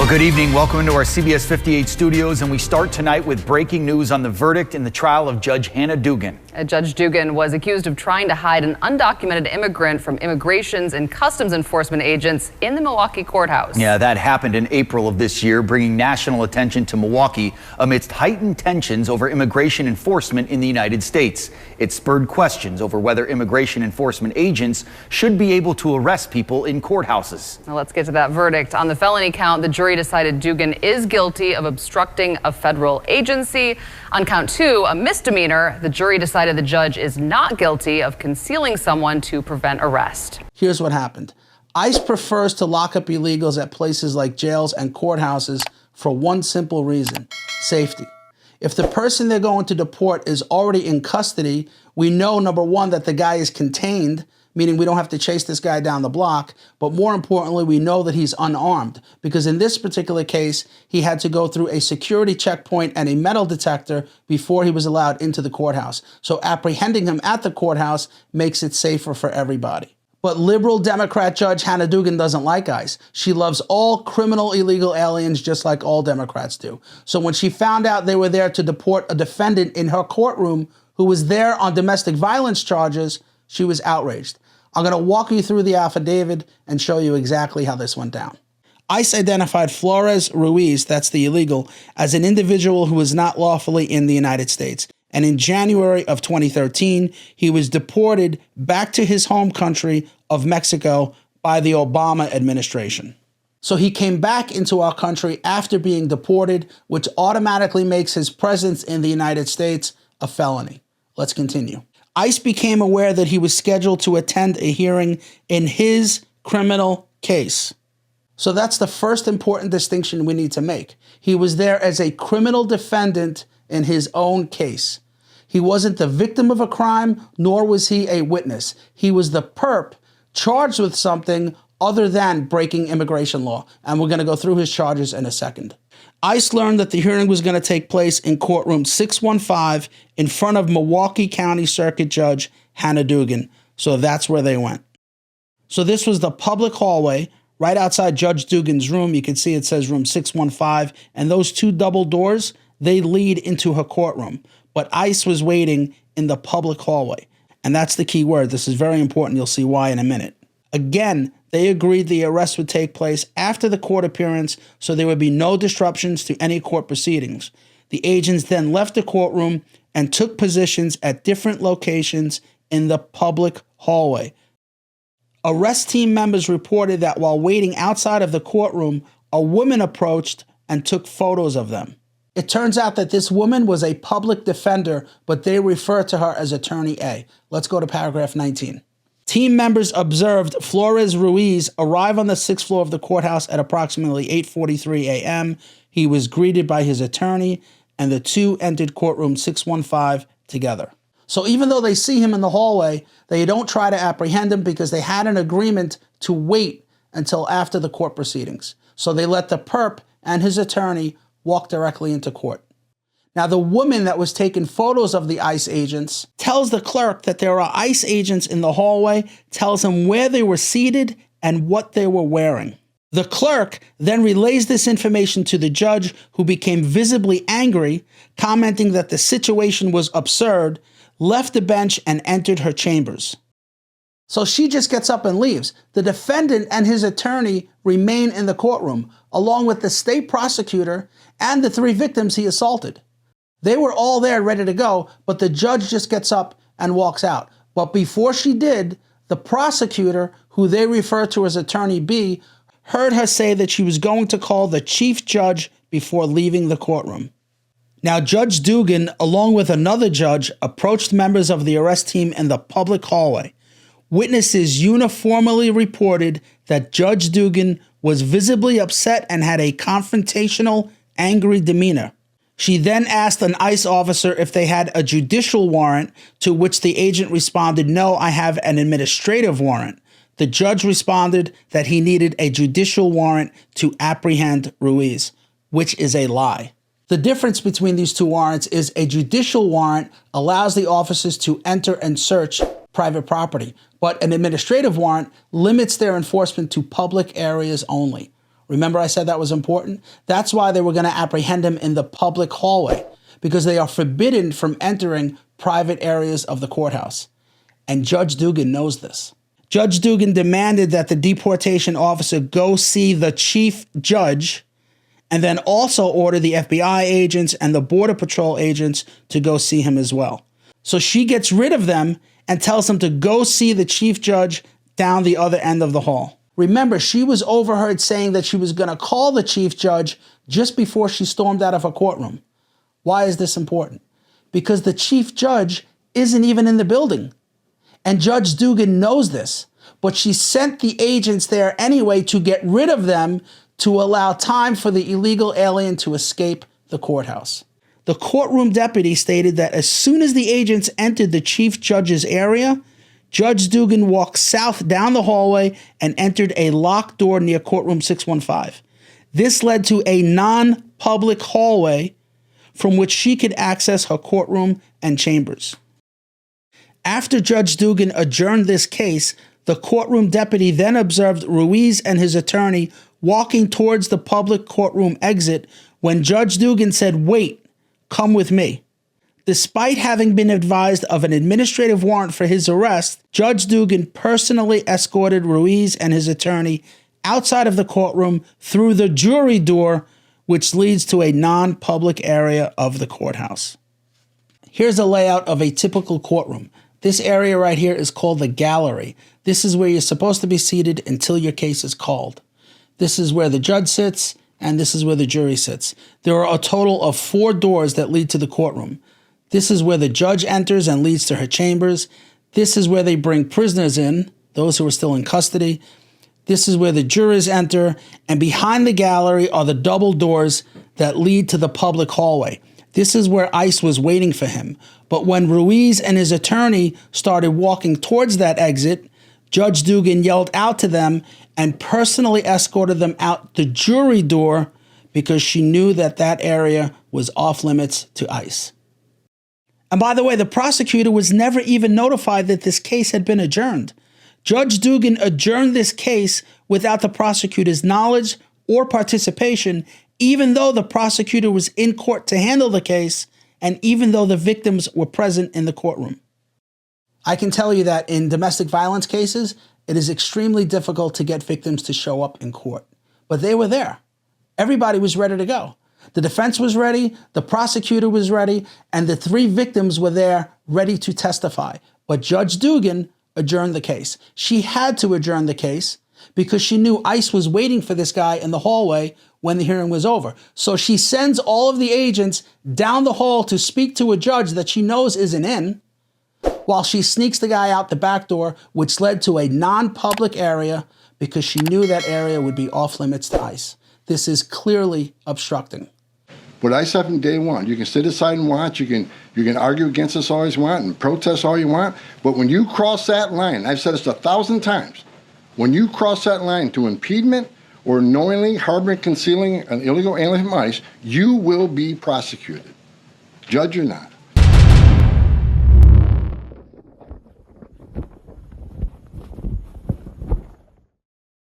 Well, good evening. Welcome into our CBS 58 studios, and we start tonight with breaking news on the verdict in the trial of Judge Hannah Dugan. Judge Dugan was accused of trying to hide an undocumented immigrant from immigrations and customs enforcement agents in the Milwaukee courthouse. Yeah, that happened in April of this year, bringing national attention to Milwaukee amidst heightened tensions over immigration enforcement in the United States. It spurred questions over whether immigration enforcement agents should be able to arrest people in courthouses. Now let's get to that verdict. On the felony count, the jury decided Dugan is guilty of obstructing a federal agency. On count 2, a misdemeanor, the jury decided the judge is not guilty of concealing someone to prevent arrest. Here's what happened. ICE prefers to lock up illegals at places like jails and courthouses for one simple reason: safety. If the person they're going to deport is already in custody, we know, number one, that the guy is contained, meaning we don't have to chase this guy down the block. But more importantly, we know that he's unarmed, because in this particular case, he had to go through a security checkpoint and a metal detector before he was allowed into the courthouse. So apprehending him at the courthouse makes it safer for everybody. But liberal Democrat Judge Hannah Dugan doesn't like ICE. She loves all criminal illegal aliens just like all Democrats do. So when she found out they were there to deport a defendant in her courtroom who was there on domestic violence charges, she was outraged. I'm going to walk you through the affidavit and show you exactly how this went down. ICE identified Flores Ruiz, that's the illegal, as an individual who was not lawfully in the United States. And in January of 2013, he was deported back to his home country of Mexico by the Obama administration. So he came back into our country after being deported, which automatically makes his presence in the United States a felony. Let's continue. ICE became aware that he was scheduled to attend a hearing in his criminal case. So that's the first important distinction we need to make. He was there as a criminal defendant in his own case. He wasn't the victim of a crime, nor was he a witness. He was the perp charged with something other than breaking immigration law. And we're going to go through his charges in a second. ICE learned that the hearing was going to take place in courtroom 615 in front of Milwaukee County Circuit Judge Hannah Dugan. So that's where they went. So this was the public hallway right outside Judge Dugan's room. You can see it says room 615. And those two double doors, they lead into her courtroom. But ICE was waiting in the public hallway. And that's the key word. This is very important. You'll see why in a minute. Again, they agreed the arrest would take place after the court appearance, so there would be no disruptions to any court proceedings. The agents then left the courtroom and took positions at different locations in the public hallway. Arrest team members reported that while waiting outside of the courtroom, a woman approached and took photos of them. It turns out that this woman was a public defender, but they refer to her as Attorney A. Let's go to paragraph 19. Team members observed Flores Ruiz arrive on the 6th floor of the courthouse at approximately 8:43 a.m. He was greeted by his attorney, and the two entered courtroom 615 together. So even though they see him in the hallway, they don't try to apprehend him because they had an agreement to wait until after the court proceedings. So they let the perp and his attorney walk directly into court. Now, the woman that was taking photos of the ICE agents tells the clerk that there are ICE agents in the hallway, tells him where they were seated and what they were wearing. The clerk then relays this information to the judge, who became visibly angry, commenting that the situation was absurd, left the bench and entered her chambers. So she just gets up and leaves. The defendant and his attorney remain in the courtroom, along with the state prosecutor and the 3 victims he assaulted. They were all there ready to go, but the judge just gets up and walks out. But before she did, the prosecutor, who they refer to as Attorney B, heard her say that she was going to call the chief judge before leaving the courtroom. Now, Judge Dugan, along with another judge, approached members of the arrest team in the public hallway. Witnesses uniformly reported that Judge Dugan was visibly upset and had a confrontational, angry demeanor. She then asked an ICE officer if they had a judicial warrant, to which the agent responded, "No, I have an administrative warrant." The judge responded that he needed a judicial warrant to apprehend Ruiz, which is a lie. The difference between these two warrants is a judicial warrant allows the officers to enter and search private property, but an administrative warrant limits their enforcement to public areas only. Remember I said that was important? That's why they were going to apprehend him in the public hallway, because they are forbidden from entering private areas of the courthouse. And Judge Dugan knows this. Judge Dugan demanded that the deportation officer go see the chief judge and then also order the FBI agents and the Border Patrol agents to go see him as well. So she gets rid of them and tells them to go see the chief judge down the other end of the hall. Remember, she was overheard saying that she was going to call the chief judge just before she stormed out of her courtroom. Why is this important? Because the chief judge isn't even in the building. And Judge Dugan knows this, but she sent the agents there anyway to get rid of them to allow time for the illegal alien to escape the courthouse. The courtroom deputy stated that as soon as the agents entered the chief judge's area, Judge Dugan walked south down the hallway and entered a locked door near courtroom 615. This led to a non-public hallway from which she could access her courtroom and chambers. After Judge Dugan adjourned this case, the courtroom deputy then observed Ruiz and his attorney walking towards the public courtroom exit when Judge Dugan said, "Wait, come with me." Despite having been advised of an administrative warrant for his arrest, Judge Dugan personally escorted Ruiz and his attorney outside of the courtroom through the jury door, which leads to a non-public area of the courthouse. Here's a layout of a typical courtroom. This area right here is called the gallery. This is where you're supposed to be seated until your case is called. This is where the judge sits, and this is where the jury sits. There are a total of 4 doors that lead to the courtroom. This is where the judge enters and leads to her chambers. This is where they bring prisoners in, those who are still in custody. This is where the jurors enter, and behind the gallery are the double doors that lead to the public hallway. This is where ICE was waiting for him. But when Ruiz and his attorney started walking towards that exit, Judge Dugan yelled out to them and personally escorted them out the jury door because she knew that that area was off limits to ICE. And by the way, the prosecutor was never even notified that this case had been adjourned. Judge Dugan adjourned this case without the prosecutor's knowledge or participation, even though the prosecutor was in court to handle the case, and even though the victims were present in the courtroom. I can tell you that in domestic violence cases, it is extremely difficult to get victims to show up in court. But they were there. Everybody was ready to go. The defense was ready, the prosecutor was ready, and the 3 victims were there ready to testify. But Judge Dugan adjourned the case. She had to adjourn the case because she knew ICE was waiting for this guy in the hallway when the hearing was over. So she sends all of the agents down the hall to speak to a judge that she knows isn't in, while she sneaks the guy out the back door, which led to a non-public area because she knew that area would be off limits to ICE. This is clearly obstructing. What I said from day one, you can sit aside and watch, you can argue against us all you want and protest all you want, but when you cross that line, I've said this 1,000 times, when you cross that line to impediment or knowingly harboring, concealing an illegal alien from ICE, you will be prosecuted, judge or not.